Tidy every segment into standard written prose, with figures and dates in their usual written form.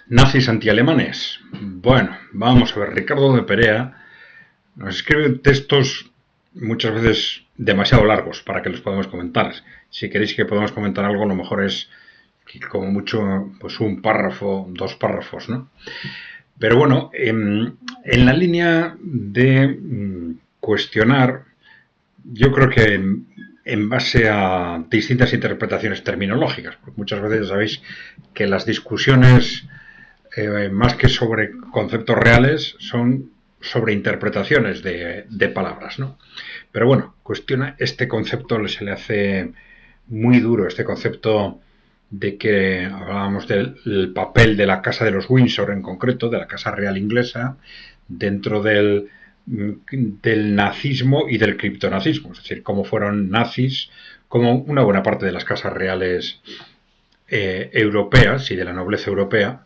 Nazis antialemanes. Bueno, vamos a ver. Ricardo de Perea nos escribe textos muchas veces demasiado largos para que los podamos comentar. Si queréis que podamos comentar algo, lo mejor es que como mucho pues un párrafo, dos párrafos, ¿no? Pero bueno, en la línea de cuestionar, yo creo que en base a distintas interpretaciones terminológicas, porque muchas veces ya sabéis que las discusiones más que sobre conceptos reales, son sobre interpretaciones de palabras, ¿no? Pero bueno, cuestiona este concepto, se le hace muy duro, este concepto de que hablábamos del papel de la Casa de los Windsor en concreto, de la Casa Real Inglesa, dentro del nazismo y del criptonazismo, es decir, cómo fueron nazis, como una buena parte de las casas reales europeas y de la nobleza europea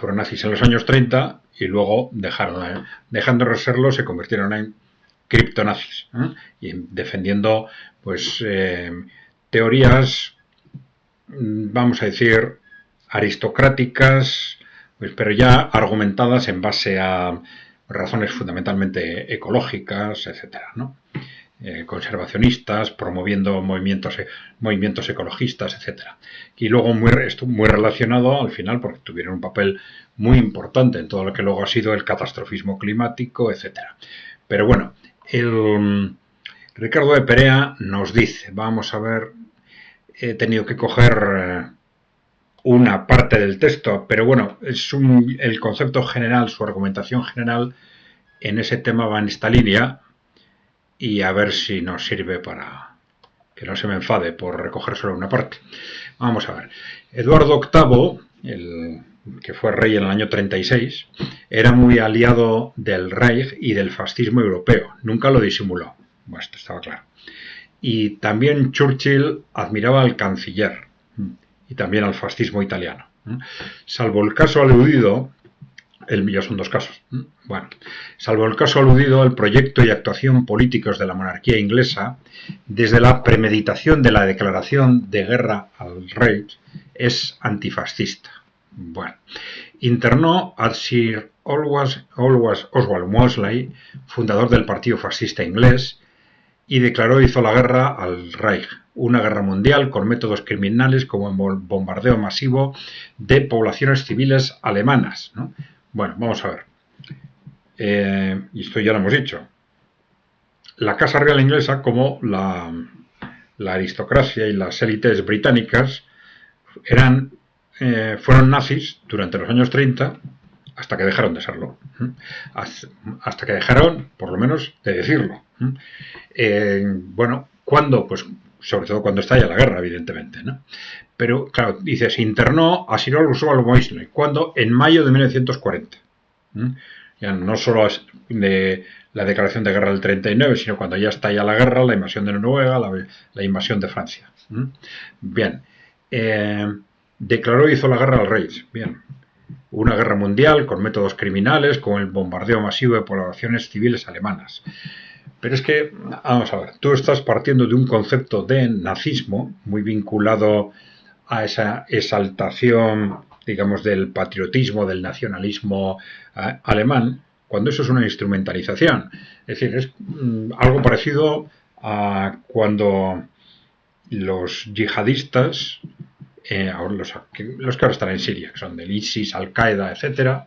fueron nazis en los años 30 y luego dejando de serlo se convirtieron en criptonazis y defendiendo pues teorías, vamos a decir, aristocráticas, pues, pero ya argumentadas en base a razones fundamentalmente ecológicas, etcétera, ¿no? Conservacionistas, promoviendo movimientos ecologistas, etcétera. Y luego muy relacionado al final, porque tuvieron un papel muy importante en todo lo que luego ha sido el catastrofismo climático, etcétera. Pero bueno, Ricardo de Perea nos dice, vamos a ver, he tenido que coger una parte del texto, pero bueno, el concepto general, su argumentación general en ese tema va en esta línea, y a ver si nos sirve para que no se me enfade por recoger solo una parte. Vamos a ver. Eduardo VIII, que fue rey en el año 36, era muy aliado del Reich y del fascismo europeo. Nunca lo disimuló. Bueno, esto estaba claro. Y también Churchill admiraba al canciller y también al fascismo italiano. Salvo el caso aludido, ya son dos casos. Bueno, salvo el caso aludido, el proyecto y actuación políticos de la monarquía inglesa, desde la premeditación de la declaración de guerra al rey, es antifascista. Bueno, internó a Sir Oswald Mosley, fundador del Partido Fascista Inglés, y declaró hizo la guerra al Reich, una guerra mundial con métodos criminales como el bombardeo masivo de poblaciones civiles alemanas, ¿no? Bueno, vamos a ver. Y esto ya lo hemos dicho. La Casa Real Inglesa, como la aristocracia y las élites británicas, fueron nazis durante los años 30 hasta que dejaron de serlo. Hasta que dejaron, por lo menos, de decirlo. Bueno, ¿cuándo? Pues sobre todo cuando estalla la guerra, evidentemente, ¿no? Pero, claro, dice, se internó a Sir Oswald Mosley. ¿Cuándo? En mayo de 1940. Ya no solo de la declaración de guerra del 39, sino cuando ya estalla la guerra, la invasión de Noruega, la invasión de Francia. Bien. Declaró y hizo la guerra al rey. Bien. Una guerra mundial con métodos criminales, con el bombardeo masivo de poblaciones civiles alemanas. Pero es que, vamos a ver, tú estás partiendo de un concepto de nazismo muy vinculado a esa exaltación, digamos, del patriotismo, del nacionalismo alemán, cuando eso es una instrumentalización. Es decir, es algo parecido a cuando los yihadistas, los que ahora están en Siria, que son del ISIS, Al-Qaeda, etcétera,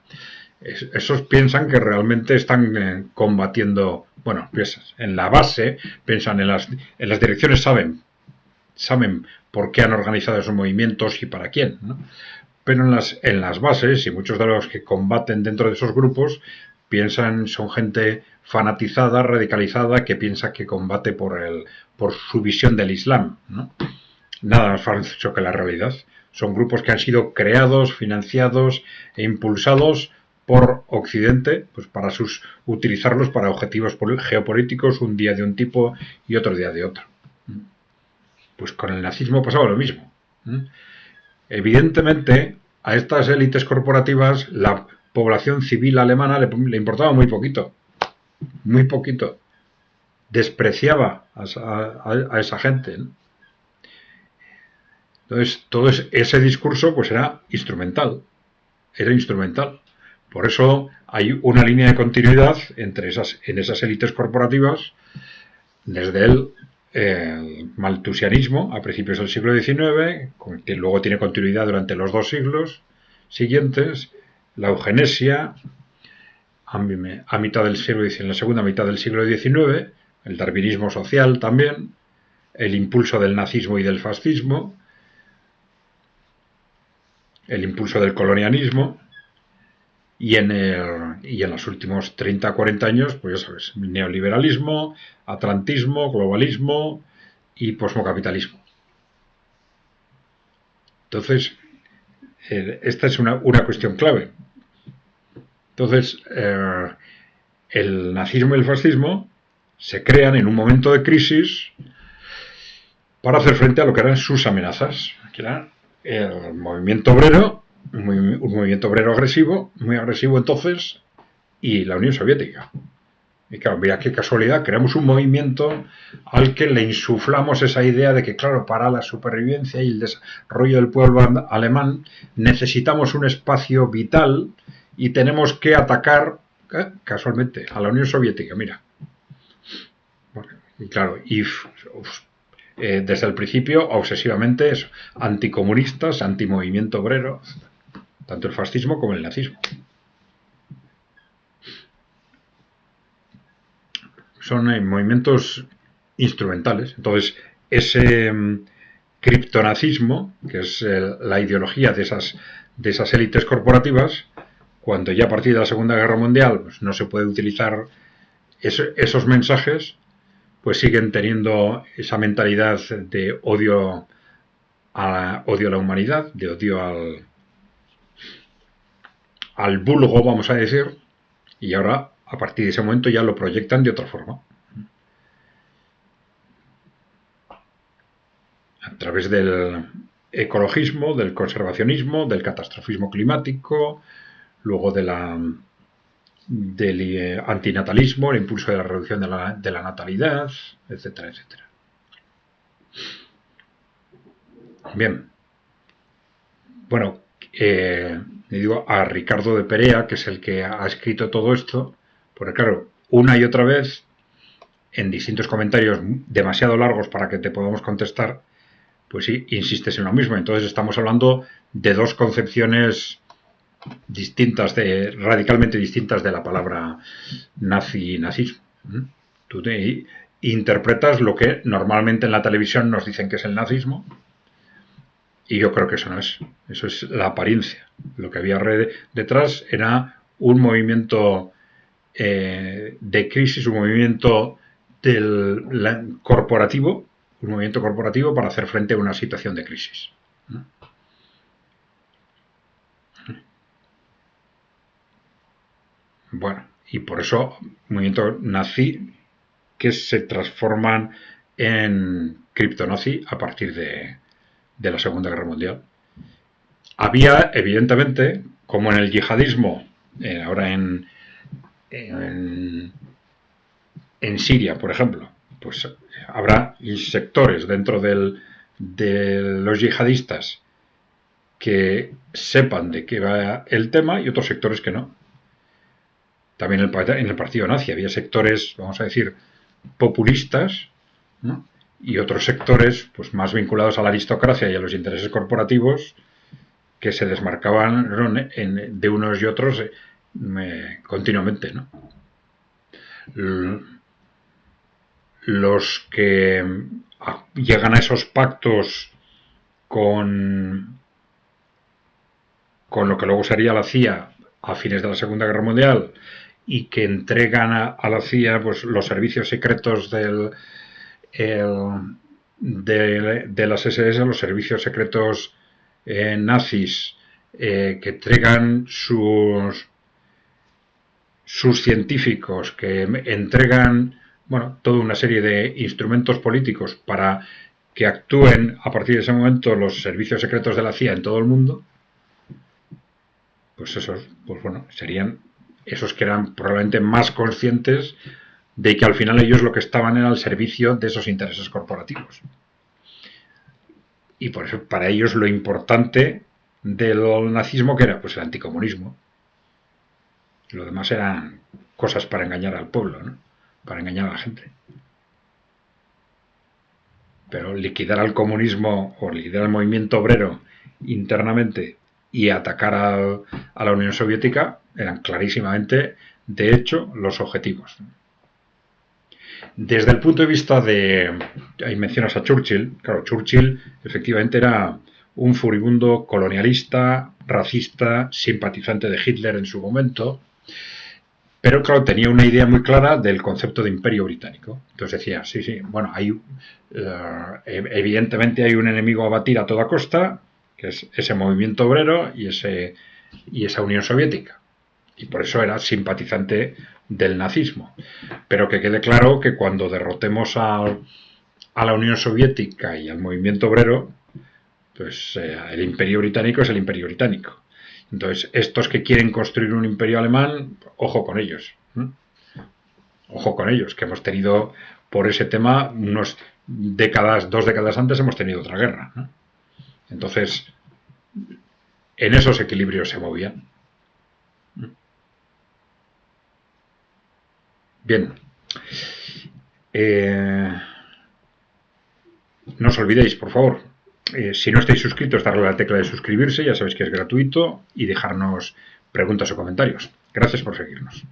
esos piensan que realmente están combatiendo, bueno, en la base, piensan en las direcciones, saben por qué han organizado esos movimientos y para quién, ¿no? Pero en las bases, y muchos de los que combaten dentro de esos grupos, son gente fanatizada, radicalizada, que piensa que combate por su visión del Islam, ¿no? Nada más falso que la realidad. Son grupos que han sido creados, financiados e impulsados por Occidente, pues para utilizarlos para objetivos geopolíticos, un día de un tipo y otro día de otro. Pues con el nazismo pasaba lo mismo. Evidentemente, a estas élites corporativas la población civil alemana le importaba muy poquito. Muy poquito. Despreciaba a esa gente, ¿no? Entonces, todo ese discurso pues era instrumental. era instrumental. Por eso hay una línea de continuidad en esas élites corporativas desde el maltusianismo a principios del siglo XIX, que luego tiene continuidad durante los 2 siglos siguientes, la eugenesia a mitad del siglo XIX, en la segunda mitad del siglo XIX, el darwinismo social también, el impulso del nazismo y del fascismo, el impulso del colonialismo, y en los últimos 30 40 años, pues ya sabes, neoliberalismo, atlantismo, globalismo y posmocapitalismo. Entonces, esta es una cuestión clave. Entonces, el nazismo y el fascismo se crean en un momento de crisis para hacer frente a lo que eran sus amenazas, que era el movimiento obrero, un movimiento obrero agresivo, muy agresivo entonces, y la Unión Soviética. Y claro, mira qué casualidad, creamos un movimiento al que le insuflamos esa idea de que, claro, para la supervivencia y el desarrollo del pueblo alemán necesitamos un espacio vital y tenemos que atacar, casualmente, a la Unión Soviética, mira. Y claro, desde el principio, obsesivamente, es anticomunistas, antimovimiento obrero, tanto el fascismo como el nazismo. Son movimientos instrumentales. Entonces, ese criptonazismo, que es la ideología de esas élites corporativas, cuando ya a partir de la Segunda Guerra Mundial pues, no se puede utilizar esos mensajes, pues siguen teniendo esa mentalidad de odio a la humanidad, de odio al vulgo, vamos a decir, y ahora a partir de ese momento ya lo proyectan de otra forma. A través del ecologismo, del conservacionismo, del catastrofismo climático, luego del antinatalismo, el impulso de la reducción de la natalidad, etcétera, etcétera. Bien. Bueno, le digo a Ricardo de Perea, que es el que ha escrito todo esto, porque claro, una y otra vez, en distintos comentarios demasiado largos para que te podamos contestar, pues sí, insistes en lo mismo. Entonces estamos hablando de dos concepciones distintas, radicalmente distintas de la palabra nazi y nazismo. Tú interpretas lo que normalmente en la televisión nos dicen que es el nazismo, y yo creo que eso no es. Eso es la apariencia. Lo que había detrás era un movimiento de crisis, un movimiento corporativo, para hacer frente a una situación de crisis. Bueno, y por eso movimiento nazi que se transforman en criptonazi a partir de la Segunda Guerra Mundial. Había, evidentemente, como en el yihadismo, ahora en Siria, por ejemplo, pues habrá sectores dentro de los yihadistas que sepan de qué va el tema y otros sectores que no. También en el partido nazi había sectores, vamos a decir, populistas, ¿no? Y otros sectores pues más vinculados a la aristocracia y a los intereses corporativos que se desmarcaban de unos y otros continuamente, ¿no? Los que llegan a esos pactos con lo que luego sería la CIA a fines de la Segunda Guerra Mundial y que entregan a la CIA pues los servicios secretos de las SS, los servicios secretos nazis, que entregan sus científicos, que entregan toda una serie de instrumentos políticos para que actúen a partir de ese momento los servicios secretos de la CIA en todo el mundo, pues esos, serían esos que eran probablemente más conscientes de que al final ellos lo que estaban era al servicio de esos intereses corporativos. Y por eso para ellos lo importante del nazismo, ¿qué era? Pues el anticomunismo. Lo demás eran cosas para engañar al pueblo, ¿no? Para engañar a la gente. Pero liquidar al comunismo o liquidar al movimiento obrero internamente y atacar a la Unión Soviética eran clarísimamente, de hecho, los objetivos. Desde el punto de vista de... Ahí mencionas a Churchill. Claro, Churchill efectivamente era un furibundo colonialista, racista, simpatizante de Hitler en su momento, pero claro, tenía una idea muy clara del concepto de imperio británico. Entonces decía, sí, sí, bueno, evidentemente hay un enemigo a batir a toda costa, que es ese movimiento obrero y esa Unión Soviética. Y por eso era simpatizante del nazismo. Pero que quede claro que cuando derrotemos a la Unión Soviética y al movimiento obrero, pues el imperio británico es el imperio británico. Entonces, estos que quieren construir un imperio alemán, ojo con ellos. Ojo con ellos, que hemos tenido por ese tema unos décadas, 2 décadas antes hemos tenido otra guerra. Entonces, en esos equilibrios se movían. Bien. No os olvidéis, por favor, si no estáis suscritos, darle a la tecla de suscribirse, ya sabéis que es gratuito, y dejarnos preguntas o comentarios. Gracias por seguirnos.